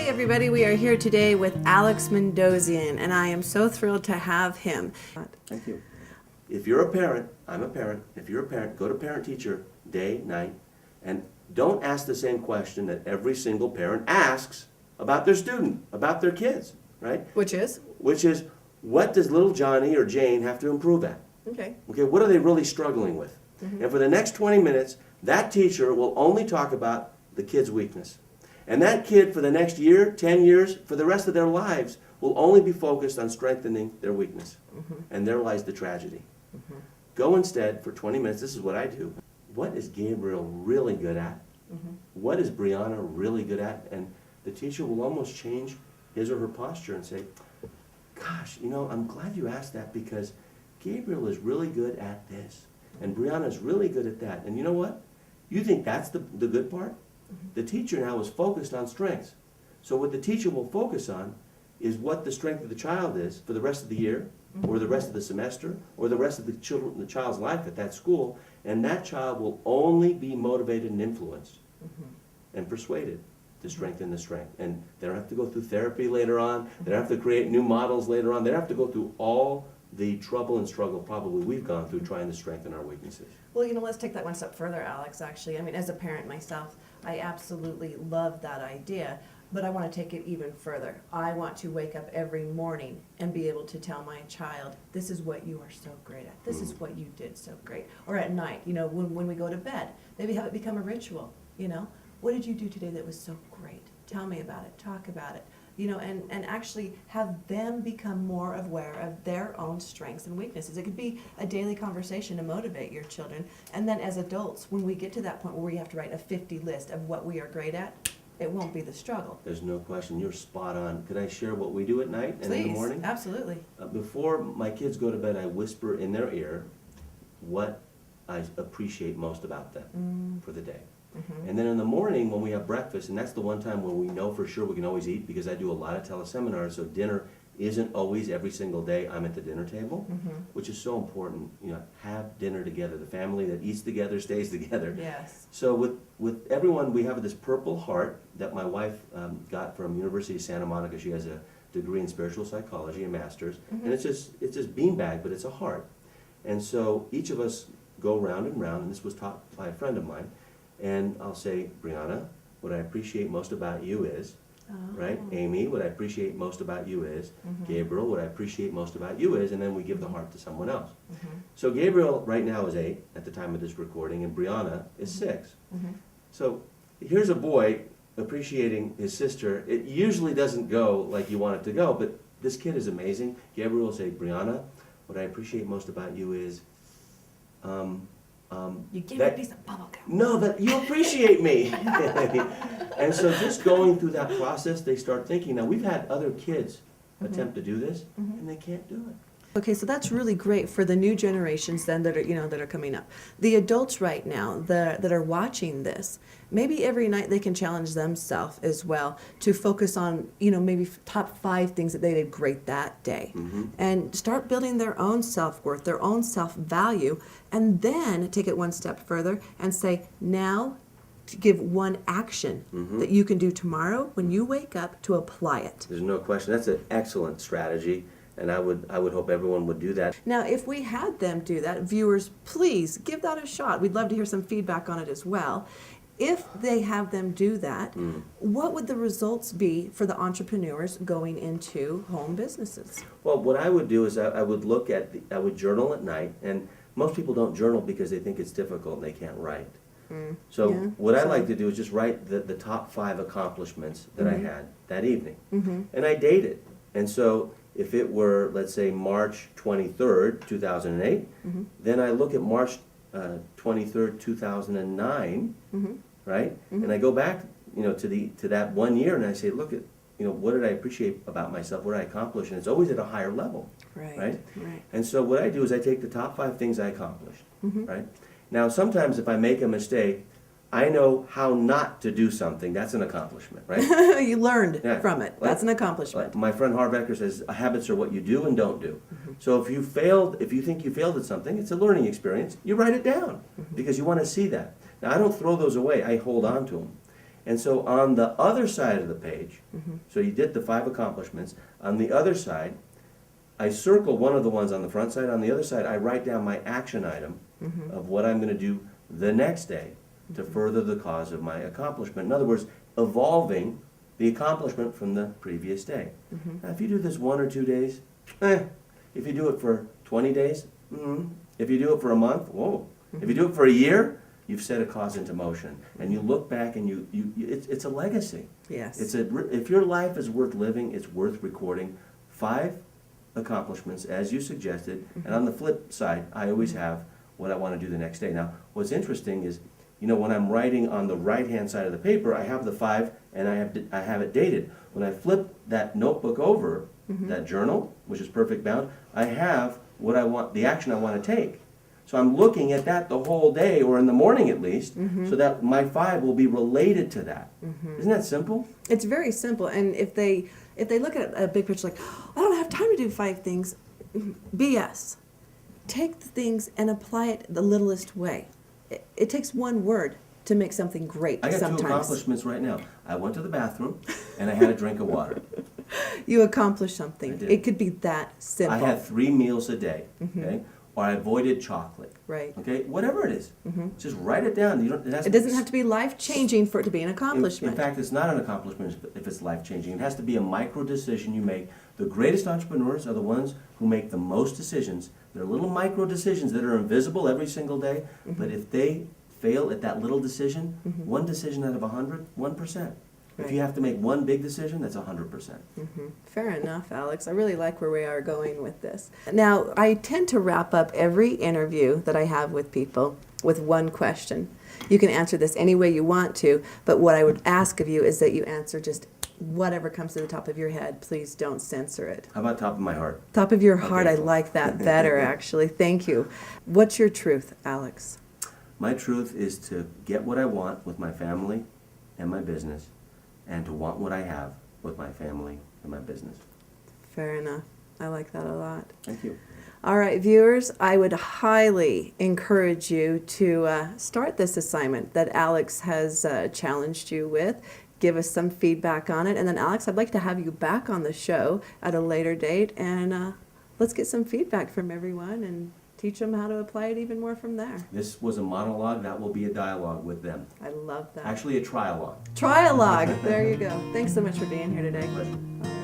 Hey everybody, we are here today with Alex Mandossain, and I am so thrilled to have him. Thank you. If you're a parent, I'm a parent, if you're a parent, go to parent-teacher, day, night, and don't ask the same question that every single parent asks about their student, about their kids, right? Which is? Which is, what does little Johnny or Jane have to improve at? Okay. Okay, what are they really struggling with? And for the next 20 minutes, that teacher will only talk about the kid's weakness. And that kid for the next year, 10 years, for the rest of their lives, will only be focused on strengthening their weakness. And there lies the tragedy. Go instead for 20 minutes, this is what I do. What is Gabriel really good at? What is Brianna really good at? And the teacher will almost change his or her posture and say, gosh, you know, I'm glad you asked that because Gabriel is really good at this. And Brianna is really good at that. And you know what? You think that's the good part? The teacher now is focused on strengths. So what the teacher will focus on is what the strength of the child is for the rest of the year, or the rest of the semester, or the rest of the child's life at that school, and that child will only be motivated and influenced and persuaded to strengthen the strength. And they don't have to go through therapy later on, they don't have to create new models later on, they don't have to go through all the trouble and struggle probably we've gone through trying to strengthen our weaknesses. Well, you know, let's take that one step further, Alex, actually. I mean, as a parent myself, I absolutely love that idea, but I want to take it even further. I want to wake up every morning and be able to tell my child, this is what you are so great at. This is what you did so great. Or at night, you know, when we go to bed, maybe have it become a ritual, you know. What did you do today that was so great? Tell me about it. Talk about it. You know, and actually have them become more aware of their own strengths and weaknesses. It could be a daily conversation to motivate your children. And then as adults, when we get to that point where we have to write a 50 list of what we are great at, it won't be the struggle. There's no question. You're spot on. Could I share what we do at night and in the morning? Please, absolutely. Before my kids go to bed, I whisper in their ear what I appreciate most about them for the day. And then in the morning when we have breakfast, and that's the one time where we know for sure we can always eat because I do a lot of teleseminars, so dinner isn't always every single day I'm at the dinner table, which is so important. You know, have dinner together. The family that eats together stays together. Yes. So with everyone, we have this purple heart that my wife got from University of Santa Monica. She has a degree in spiritual psychology, a master's, and it's just beanbag, but it's a heart. And so each of us go round and round, and this was taught by a friend of mine. And I'll say, Brianna, what I appreciate most about you is, right? Amy, what I appreciate most about you is, Gabriel, what I appreciate most about you is, and then we give the heart to someone else. So Gabriel right now is 8 at the time of this recording, and Brianna is 6. So here's a boy appreciating his sister. It usually doesn't go like you want it to go, but this kid is amazing. Gabriel will say, Brianna, what I appreciate most about you is, you gave a piece of bubble gum. no, that you appreciate me. And so just going through that process, they start thinking. Now, we've had other kids attempt to do this, and they can't do it. Okay, so that's really great for the new generations then that are, you know, that are coming up. The adults right now that are watching this, maybe every night they can challenge themselves as well to focus on, you know, maybe top 5 things that they did great that day. And start building their own self-worth, their own self-value, and then take it one step further and say, now to give one action that you can do tomorrow when you wake up to apply it. There's no question. That's an excellent strategy. And I would hope everyone would do that. Now, if we had them do that, viewers, please give that a shot. We'd love to hear some feedback on it as well. If they have them do that, what would the results be for the entrepreneurs going into home businesses? Well, what I would do is I would look at, I would journal at night, and most people don't journal because they think it's difficult and they can't write. So Yeah, what I like to do is just write the top 5 accomplishments that I had that evening. And I date it. And so if it were, let's say, March 23rd, 2008, then I look at March 23rd, 2009, right? And I go back, you know, to that 1 year, and I say, look at, you know, what did I appreciate about myself, what did I accomplish? And it's always at a higher level, right? And so what I do is I take the top 5 things I accomplished, right? Now, sometimes if I make a mistake, I know how not to do something. That's an accomplishment, right? You learned from it. Like, That's an accomplishment. my friend Harv Eker says, habits are what you do and don't do. So if you think you failed at something, it's a learning experience. You write it down because you want to see that. Now, I don't throw those away. I hold on to them. And so on the other side of the page, so you did the 5 accomplishments, on the other side, I circle one of the ones on the front side, on the other side I write down my action item of what I'm going to do the next day to further the cause of my accomplishment. In other words, evolving the accomplishment from the previous day. Now, if you do this 1 or 2 days, if you do it for 20 days, if you do it for a month, whoa. If you do it for a year, you've set a cause into motion. And you look back and it's a legacy. Yes. If your life is worth living, it's worth recording 5 accomplishments, as you suggested, and on the flip side, I always have what I want to do the next day. Now, what's interesting is, when I'm writing on the right-hand side of the paper, I have the 5, and I have it dated. When I flip that notebook over, that journal, which is perfect bound, I have what I want, the action I want to take. So I'm looking at that the whole day, or in the morning at least, so that my 5 will be related to that. Isn't that simple? It's very simple, and if they look at a big picture like, I don't have time to do 5 things, BS. Take the things and apply it the littlest way. It takes one word to make something great. I got sometimes. 2 accomplishments right now. I went to the bathroom, and I had a drink of water. You accomplished something. I did. It could be that simple. I had 3 meals a day, okay? Or I avoided chocolate. Right. Okay, whatever it is, just write it down. It doesn't have to be life-changing for it to be an accomplishment. In fact, it's not an accomplishment if it's life-changing. It has to be a micro decision you make. The greatest entrepreneurs are the ones who make the most decisions. They're little micro decisions that are invisible every single day, but if they fail at that little decision, 1 decision out of 100, 1%. If you have to make 1 big decision, that's 100%. Fair enough, Alex. I really like where we are going with this. Now, I tend to wrap up every interview that I have with people with one question. You can answer this any way you want to, but what I would ask of you is that you answer just whatever comes to the top of your head. Please don't censor it. How about top of my heart? Top of your heart, Okay. I like that better, actually. Thank you. What's your truth, Alex? My truth is to get what I want with my family and my business, and to want what I have with my family and my business. Fair enough. I like that a lot. Thank you. All right, viewers, I would highly encourage you to start this assignment that Alex has challenged you with. Give us some feedback on it. And then, Alex, I'd like to have you back on the show at a later date, and let's get some feedback from everyone and teach them how to apply it even more from there. This was a monologue. That will be a dialogue with them. I love that. Actually, a trialogue. Trialogue. There you go. Thanks so much for being here today. Pleasure. All right.